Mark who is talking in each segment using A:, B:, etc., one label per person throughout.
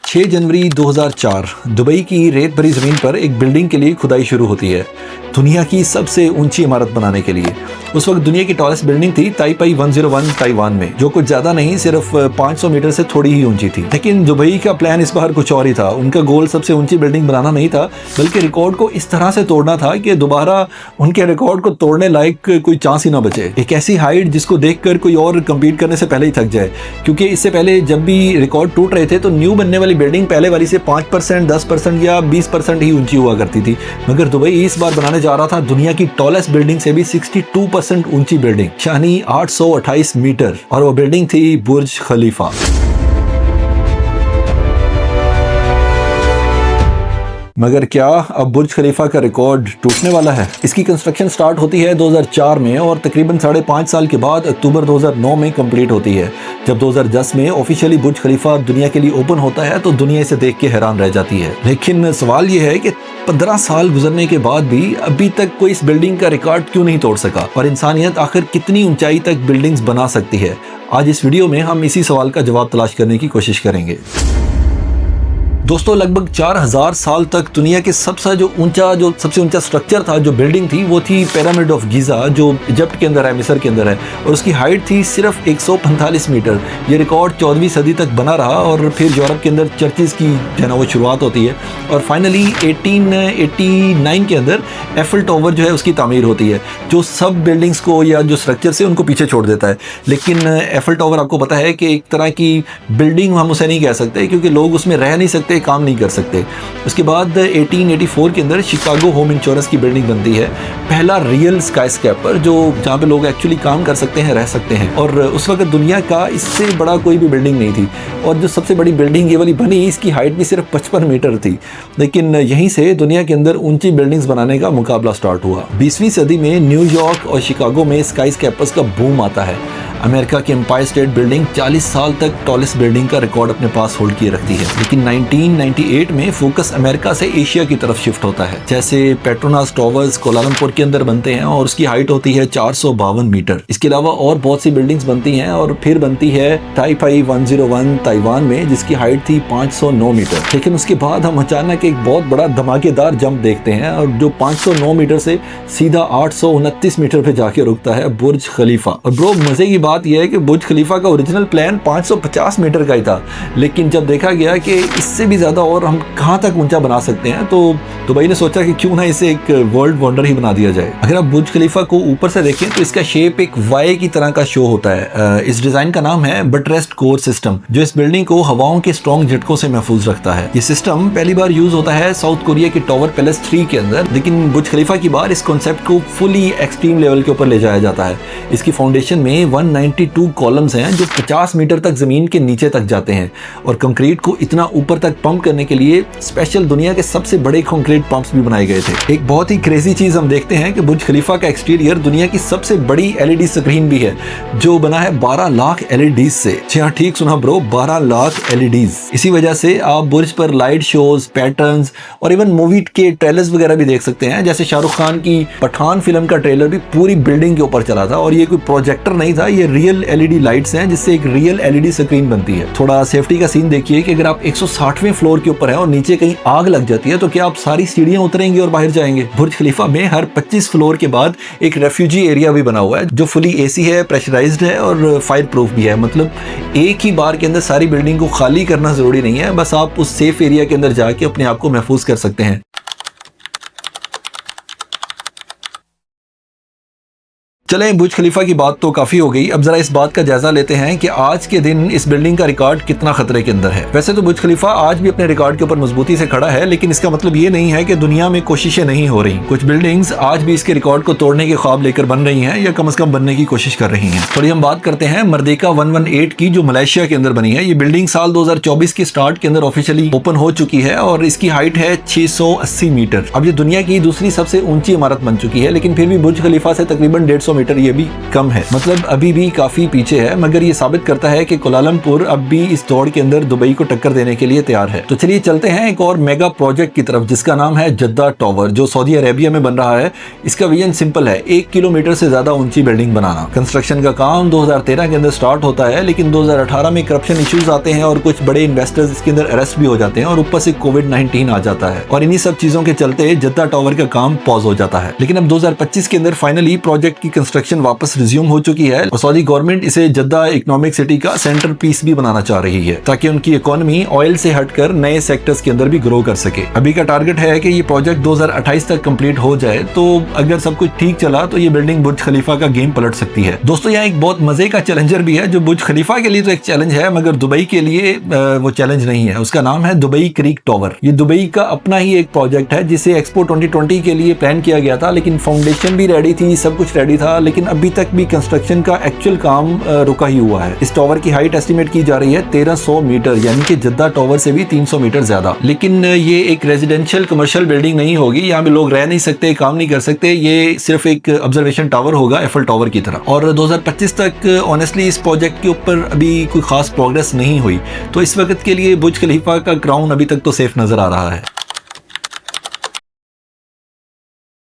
A: 6 जनवरी 2004 Dubai की रेत भरी ज़मीन पर एक बिल्डिंग के लिए खुदाई शुरू होती है, दुनिया की सबसे ऊंची इमारत बनाने के लिए। उस वक्त दुनिया की टॉलेस्ट बिल्डिंग थी ताइपाई 101 ताइवान में, जो कुछ ज़्यादा नहीं, सिर्फ 500 मीटर से थोड़ी ही ऊंची थी। लेकिन दुबई का प्लान इस बार कुछ और ही था। उनका गोल सबसे ऊंची बिल्डिंग बनाना नहीं था, बल्कि रिकॉर्ड को इस तरह से तोड़ना था कि दोबारा उनके रिकॉर्ड को तोड़ने लायक कोई चांस ही ना बचे। एक ऐसी हाइट जिसको देखकर कोई और कम्पीट करने से पहले ही थक जाए, क्योंकि इससे पहले जब भी रिकॉर्ड टूट रहे थे तो न्यू बनने वाली बिल्डिंग पहले वाली से 5%, 10% या 20% ही ऊंची हुआ करती थी, मगर दुबई इस बार बनाने जा रहा था दुनिया की टॉलेस्ट बिल्डिंग से भी 62% ऊंची बिल्डिंग, यानी 828 मीटर, और वो बिल्डिंग थी बुर्ज खलीफा। मगर क्या अब बुर्ज खलीफा का रिकॉर्ड टूटने वाला है? इसकी कंस्ट्रक्शन स्टार्ट होती है 2004 में और तकरीबन 5.5 साल के बाद अक्टूबर 2009 में कंप्लीट होती है। जब 2010 में ऑफिशियली बुर्ज खलीफा दुनिया के लिए ओपन होता है तो दुनिया इसे देख के हैरान रह जाती है। लेकिन सवाल यह है कि 15 साल गुजरने के बाद भी अभी तक कोई इस बिल्डिंग का रिकॉर्ड क्यों नहीं तोड़ सका, और इंसानियत आखिर कितनी ऊंचाई तक बिल्डिंग्स बना सकती है? आज इस वीडियो में हम इसी सवाल का जवाब तलाश करने की कोशिश करेंगे। दोस्तों, लगभग 4000 साल तक दुनिया के सबसे ऊंचा स्ट्रक्चर था, जो बिल्डिंग थी, वो थी पिरामिड ऑफ गीज़ा, जो इजिप्ट के अंदर है, मिस्र के अंदर है, और उसकी हाइट थी सिर्फ 145 मीटर। ये रिकॉर्ड 14वीं सदी तक बना रहा और फिर यूरोप के अंदर चर्चिज़ की जो है ना वो शुरुआत होती है, और फाइनली 1889 के अंदर एफिल टावर जो है उसकी तामीर होती है, जो सब बिल्डिंग्स को या जो स्ट्रक्चर से उनको पीछे छोड़ देता है। लेकिन एफिल टावर आपको पता है कि एक तरह की बिल्डिंग हम उसे नहीं कह सकते, क्योंकि लोग उसमें रह नहीं सकते, काम नहीं कर सकते। उसके बाद 1884 के अंदर शिकागो होम इंश्योरेंस की बिल्डिंग बनती है, पहला रियल स्काईस्क्रैपर, जो जहाँ पे लोग एक्चुअली काम कर सकते हैं, रह सकते हैं। और उस वक्त दुनिया का इससे बड़ा कोई भी बिल्डिंग नहीं थी, और जो सबसे बड़ी बिल्डिंग ये वाली बनी, इसकी हाइट भी सिर्फ 55 मीटर थी। लेकिन यहीं से दुनिया के अंदर ऊंची बिल्डिंग्स बनाने का मुकाबला स्टार्ट हुआ। 20वीं सदी में न्यूयॉर्क और शिकागो में स्काईस्क्रैपर्स का बूम आता है। अमेरिका की एम्पायर स्टेट बिल्डिंग 40 साल तक टॉलेस्ट बिल्डिंग का रिकॉर्ड अपने पास होल्ड किए रखती है। लेकिन 1998 में फोकस अमेरिका से एशिया की तरफ शिफ्ट होता है। जैसे पेट्रोनास टावर्स कोलालमपुर के अंदर बनते हैं और उसकी हाइट होती है 452 मीटर। इसके अलावा और बहुत सी बिल्डिंग्स बनती हैं, और फिर बनती है ताइपाई 101 ताइवान में, जिसकी हाइट थी 509 मीटर। लेकिन उसके बाद हम अचानक एक बहुत बड़ा धमाकेदार जंप देखते हैं, और जो 509 मीटर से सीधा 829 मीटर पे जाके रुकता है बुर्ज खलीफा। और ब्रो, मजे की बात यह है कि बुर्ज खलीफा का ओरिजिनल प्लान 550 मीटर का ही था, लेकिन जब देखा गया कि इससे भी ज़्यादा और हम कहाँ तक ऊंचा बना सकते हैं, तो दुबई ने सोचा कि क्यों ना इसे एक वर्ल्ड वंडर ही बना दिया जाए। अगर आप बुर्ज खलीफा को ऊपर से देखें तो इसका शेप एक वाई की तरह का शो होता है। इस डिज़ाइन का नाम है बटरेस्ड कोर सिस्टम, जो इस बिल्डिंग को हवाओं के स्ट्रॉन्ग झटकों से महफूज रखता है। ये सिस्टम पहली बार यूज होता है साउथ कोरिया के टावर पैलेस 3 के अंदर, लेकिन बुर्ज खलीफा की बार इस कॉन्सेप्ट को फुली एक्सट्रीम लेवल के ऊपर ले जाया जाता है। इसकी फाउंडेशन में 192 कॉलम्स हैं, जो 50 मीटर तक जमीन के नीचे तक जाते हैं, और कंक्रीट को इतना ऊपर तक पंप करने के लिए स्पेशल दुनिया के सबसे बड़े कंक्रीट पंप्स भी बनाए गए थे। एक बहुत ही क्रेजी चीज हम देखते हैं कि बुर्ज खलीफा का एक्सटीरियर दुनिया की सबसे बड़ी एलईडी स्क्रीन भी है, जो बना है 12 लाख एलईडीज से। हाँ, ठीक सुना ब्रो, 12 लाख एलईडीज। इसी वजह से आप बुर्ज पर लाइट शोज, पैटर्न्स और इवन मूवी के ट्रेलर्स वगैरह भी देख सकते हैं। जैसे शाहरुख खान की पठान फिल्म का ट्रेलर भी पूरी बिल्डिंग के ऊपर चला था, और ये कोई प्रोजेक्टर नहीं था, ये रियल एलईडी लाइट्स हैं, जिससे एक रियल एलईडी स्क्रीन बनती है। थोड़ा सेफ्टी का सीन देखिए कि अगर आप 160वें फ्लोर के ऊपर है और नीचे कहीं आग लग जाती है, तो क्या आप सारी सीढ़ियां उतरेंगे और बाहर जाएंगे? बुर्ज खलीफा में हर 25 फ्लोर के बाद एक रेफ्यूजी एरिया भी बना हुआ है, जो फुली एसी है, प्रेशराइज्ड है और फायर प्रूफ भी है। मतलब एक ही बार के अंदर सारी बिल्डिंग को खाली करना जरूरी नहीं है, बस आप उस सेफ एरिया के अंदर जाके अपने आप को महफूज कर सकते हैं। चलें, बुर्ज खलीफा की बात तो काफ़ी हो गई, अब ज़रा इस बात का जायज़ा लेते हैं कि आज के दिन इस बिल्डिंग का रिकॉर्ड कितना खतरे के अंदर है। वैसे तो बुर्ज खलीफा आज भी अपने रिकॉर्ड के ऊपर मजबूती से खड़ा है, लेकिन इसका मतलब ये नहीं है कि दुनिया में कोशिशें नहीं हो रही। कुछ बिल्डिंग्स आज भी इसके रिकॉर्ड को तोड़ने के ख्वाब लेकर बन रही हैं, या कम से कम बनने की कोशिश कर रही हैं। थोड़ी हम बात करते हैं मर्देका 118 की, जो मलेशिया के अंदर बनी है। ये बिल्डिंग साल 2024 के स्टार्ट के अंदर ऑफिशियली ओपन हो चुकी है, और इसकी हाइट है 680 मीटर। अब ये दुनिया की दूसरी सबसे ऊंची इमारत बन चुकी है, लेकिन फिर भी बुर्ज खलीफा से तकरीबन 150 किलोमीटर ये भी कम है, मतलब अभी भी काफी पीछे है। मगर ये साबित करता है कि कुआलालंपुर अब भी इस दौड़ के अंदर दुबई को टक्कर देने के लिए तैयार है। तो चलिए चलते हैं एक और मेगा प्रोजेक्ट की तरफ, जिसका नाम है जद्दा टावर, जो सऊदी अरेबिया में बन रहा है। इसका विजन सिंपल है, 1 किलोमीटर से ज्यादा ऊंची बिल्डिंग बनाना। कंस्ट्रक्शन का काम 2013 के अंदर स्टार्ट होता है, लेकिन 2018 में करप्शन इश्यूज आते हैं और कुछ बड़े इन्वेस्टर्स इसके अंदर अरेस्ट भी हो जाते हैं और ऊपर से कोविड-19 आ जाता है और इन्हीं सब चीजों के चलते जद्दा टावर का काम पॉज हो जाता है। लेकिन अब 2025 के अंदर फाइनली प्रोजेक्ट की कंस्ट्रक्शन वापस रिज्यूम हो चुकी है और सऊदी गवर्नमेंट इसे जद्दा इकोनॉमिक सिटी का सेंटर पीस भी बनाना चाह रही है, ताकि उनकी इकोनॉमी ऑयल से हटकर नए सेक्टर्स के अंदर भी ग्रो कर सके। अभी का टारगेट है कि ये प्रोजेक्ट 2028 तक कंप्लीट हो जाए, तो अगर सब कुछ ठीक चला तो ये बिल्डिंग बुर्ज खलीफा का गेम पलट सकती है। दोस्तों, यहाँ एक बहुत मजे का चैलेंजर भी है, जो बुर्ज खलीफा के लिए तो एक चैलेंज है, मगर दुबई के लिए वो चैलेंज नहीं है। उसका नाम है दुबई क्रीक टावर। ये दुबई का अपना ही एक प्रोजेक्ट है, जिसे एक्सपो 2020 के लिए प्लान किया गया था, लेकिन फाउंडेशन भी रेडी थी, सब कुछ रेडी था, लेकिन अभी तक भी कंस्ट्रक्शन का एक्चुअल काम रुका ही हुआ है। इस टावर की हाइट एस्टिमेट की जा रही है 1300 मीटर, यानी कि जद्दा टावर से भी 300 मीटर ज्यादा। लेकिन ये एक रेजिडेंशियल कमर्शियल बिल्डिंग नहीं होगी, यहाँ पे लोग रह नहीं सकते, काम नहीं कर सकते। ये सिर्फ एक ऑब्जर्वेशन टावर होगा, एफल टावर की तरह। और 2025 तक ऑनेस्टली इस प्रोजेक्ट के ऊपर अभी कोई खास प्रोग्रेस नहीं हुई, तो इस वक्त के लिए बुर्ज खलीफा का क्राउन अभी तक तो सेफ नजर आ रहा है।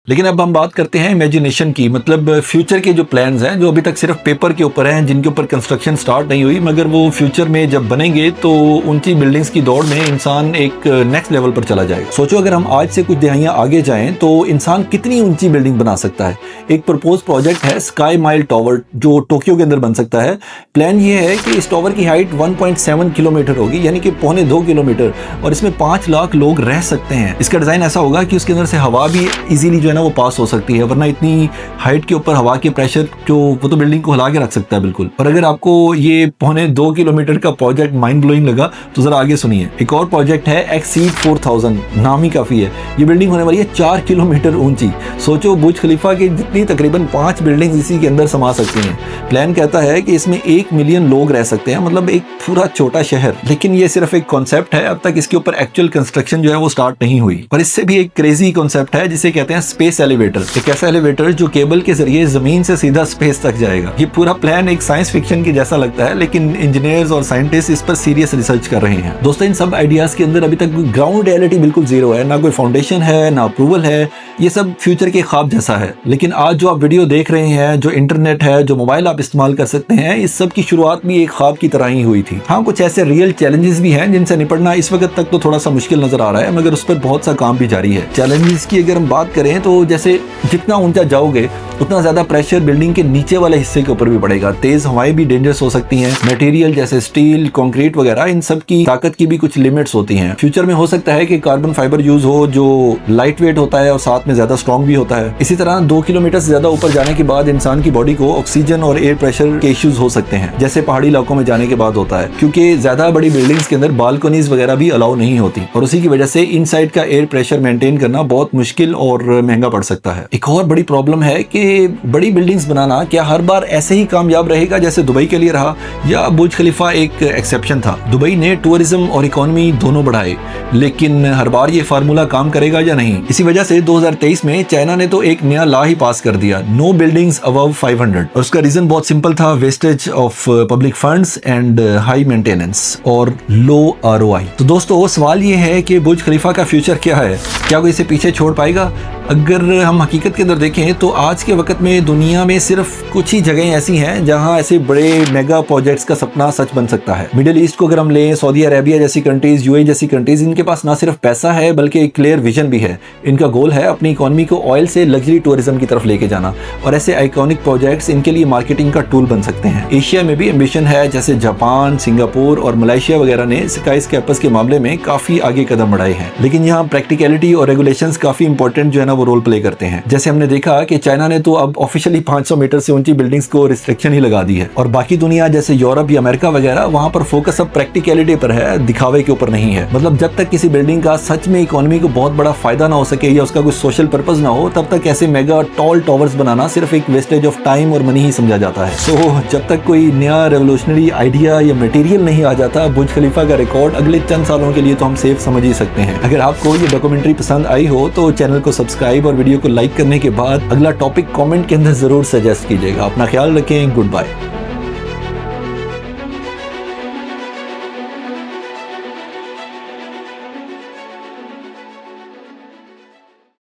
A: लेकिन अब हम बात करते हैं इमेजिनेशन की, मतलब फ्यूचर के जो प्लान्स हैं, जो अभी तक सिर्फ पेपर के ऊपर हैं, जिनके ऊपर कंस्ट्रक्शन स्टार्ट नहीं हुई, मगर वो फ्यूचर में जब बनेंगे तो ऊंची बिल्डिंग्स की दौड़ में इंसान एक नेक्स्ट लेवल पर चला जाएगा। सोचो, अगर हम आज से कुछ दहाइयां आगे जाएं तो इंसान कितनी ऊंची बिल्डिंग बना सकता है। एक प्रपोज प्रोजेक्ट है स्काई माइल टावर, जो टोक्यो के अंदर बन सकता है। प्लान ये है कि इस टावर की हाइट 1.7 किलोमीटर होगी, यानी कि 1.25 किलोमीटर, और इसमें 5 लाख लोग रह सकते हैं। इसका डिजाइन ऐसा होगा कि उसके अंदर से हवा भी इजीली जो है ना वो पास हो सकती है, वरना इतनी हाइट के ऊपर हवा के प्रेशर जो वो तो बिल्डिंग को हिला के रख सकता है बिल्कुल। और अगर आपको ये 1.25 किलोमीटर का प्रोजेक्ट माइंड ब्लोइंग लगा तो जरा आगे सुनिए। एक और प्रोजेक्ट है एक्सीड 4000, नाम ही काफी है। ये बिल्डिंग होने वाली है 4 किलोमीटर ऊंची। सोचो, बुर्ज खलीफा की जितनी तकरीबन 5 बिल्डिंग इसी के अंदर समा सकती हैं। प्लान कहता है कि इसमें 1 मिलियन लोग रह सकते हैं, मतलब एक पूरा छोटा शहर। लेकिन ये सिर्फ एक कॉन्सेप्ट है, अब तक इसके ऊपर एक्चुअल कंस्ट्रक्शन जो है वो स्टार्ट नहीं हुई। और इससे भी एक क्रेजी कॉन्सेप्ट है जिसे कहते हैं स्पेस एलिवेटर। एक ऐसा एलिवेटर जो केबल के जरिए जमीन से सीधा स्पेस तक जाएगा। ये पूरा प्लान एक साइंस फिक्शन की जैसा लगता है, लेकिन इंजीनियर्स और साइंटिस्ट इस पर सीरियस रिसर्च कर रहे हैं। दोस्तों, इन सब आइडियाज के अंदर अभी तक ग्राउंड रियलिटी बिल्कुल जीरो है, ना कोई फाउंडेशन है, ना अप्रूवल है। ये सब फ्यूचर के ख्वाब जैसा है। लेकिन आज जो आप वीडियो देख रहे हैं, जो इंटरनेट है, जो मोबाइल आप इस्तेमाल कर सकते हैं, इस सब की शुरुआत भी एक ख्वाब की तरह ही हुई थी। हाँ, कुछ ऐसे रियल चैलेंजेस भी हैं जिनसे निपटना इस वक्त तक तो थोड़ा सा मुश्किल नजर आ रहा है, मगर उस पर बहुत सा काम भी जारी है। चैलेंजेस की अगर हम बात करें तो जैसे जितना ऊंचा जाओगे उतना ज्यादा प्रेशर बिल्डिंग के नीचे वाले हिस्से के ऊपर भी पड़ेगा। तेज हवाएं भी डेंजरस हो सकती हैं। मटेरियल जैसे स्टील, कंक्रीट वगैरह, इन सब की ताकत की भी कुछ लिमिट्स होती हैं। फ्यूचर में हो सकता है कि कार्बन फाइबर यूज हो, जो लाइट वेट होता है और साथ में ज्यादा स्ट्रॉन्ग भी होता है। इसी तरह 2 किलोमीटर से ज्यादा ऊपर जाने के बाद इंसान की बॉडी को ऑक्सीजन और एयर प्रेशर के इश्यूज हो सकते हैं, जैसे पहाड़ी इलाकों में जाने के बाद होता है, क्योंकि ज्यादा बड़ी बिल्डिंग्स के अंदर बालकनीज वगैरह भी अलाउ नहीं होती और उसी की वजह से इनसाइड का एयर प्रेशर मेंटेन करना बहुत मुश्किल और महंगा पड़ सकता है। एक और बड़ी प्रॉब्लम है कि बड़ी बिल्डिंग्स बनाना क्या हर बार ऐसे ही कामयाब रहेगा जैसे दुबई के लिए रहा, या बुर्ज खलीफा एक एक्सेप्शन था। दुबई ने टूरिज्म और इकोनॉमी दोनों बढ़ाए, लेकिन हर बार ये फार्मूला काम करेगा या नहीं। इसी वजह से 2023 में चाइना ने तो एक नया लॉ ही पास कर दिया, नो बिल्डिंग्स अबव 500। और उसका रीजन बहुत सिंपल था, wastage of public funds and high maintenance और लो ROI। तो दोस्तों, सवाल ये है कि बुर्ज खलीफा का फ्यूचर क्या है? क्या कोई इसे पीछे छोड़ पाएगा? अगर हम हकीकत के अंदर देखें तो आज के वक्त में दुनिया में सिर्फ कुछ ही जगहें ऐसी हैं जहां ऐसे बड़े मेगा प्रोजेक्ट्स का सपना सच बन सकता है। मिडिल ईस्ट को अगर हम लें, सऊदी अरेबिया जैसी कंट्रीज, UAE जैसी कंट्रीज, इनके पास ना सिर्फ पैसा है बल्कि एक क्लियर विजन भी है। इनका गोल है अपनी इकोनॉमी को ऑयल से लग्जरी टूरिज्म की तरफ लेके जाना, और ऐसे आइकॉनिक प्रोजेक्ट्स इनके लिए मार्केटिंग का टूल बन सकते हैं। एशिया में भी एम्बिशन है, जैसे जापान, सिंगापुर और मलेशिया वगैरह ने स्काई स्केपर्स के मामले में काफी आगे कदम बढ़ाए हैं। लेकिन यहाँ प्रैक्टिकलिटी और रेगुलेशंस काफी इंपॉर्टेंट जो है ना वो रोल प्ले करते हैं। जैसे हमने देखा कि चाइना ने तो अब ऑफिशियली 500 मीटर से ऊंची बिल्डिंग्स को रिस्ट्रिक्शन ही लगा दी है, और बाकी दुनिया जैसे यूरोप या अमेरिका वगैरह, वहां पर फोकस अब प्रैक्टिकलिटी पर है, दिखावे के ऊपर नहीं है। मतलब जब तक किसी बिल्डिंग का सच में इकोनॉमी को बहुत बड़ा फायदा ना हो सके या उसका कोई सोशल पर्पस ना हो, तब तक ऐसे मेगा टॉल टावर्स बनाना सिर्फ एक वेस्टेज ऑफ टाइम और मनी ही समझा जाता है। सो जब तक कोई नया रेवोल्यूशनरी आइडिया या मटेरियल नहीं आ जाता, बुर्ज खलीफा का रिकॉर्ड अगले चंद सालों के लिए तो हम सेफ समझ ही सकते हैं। अगर आपको ये डॉक्यूमेंट्री पसंद आई हो तो चैनल को सब्सक्राइब और वीडियो को लाइक करने के बाद अगला टॉपिक कमेंट के अंदर ज़रूर सजेस्ट कीजिएगा। अपना ख्याल रखें। Good bye.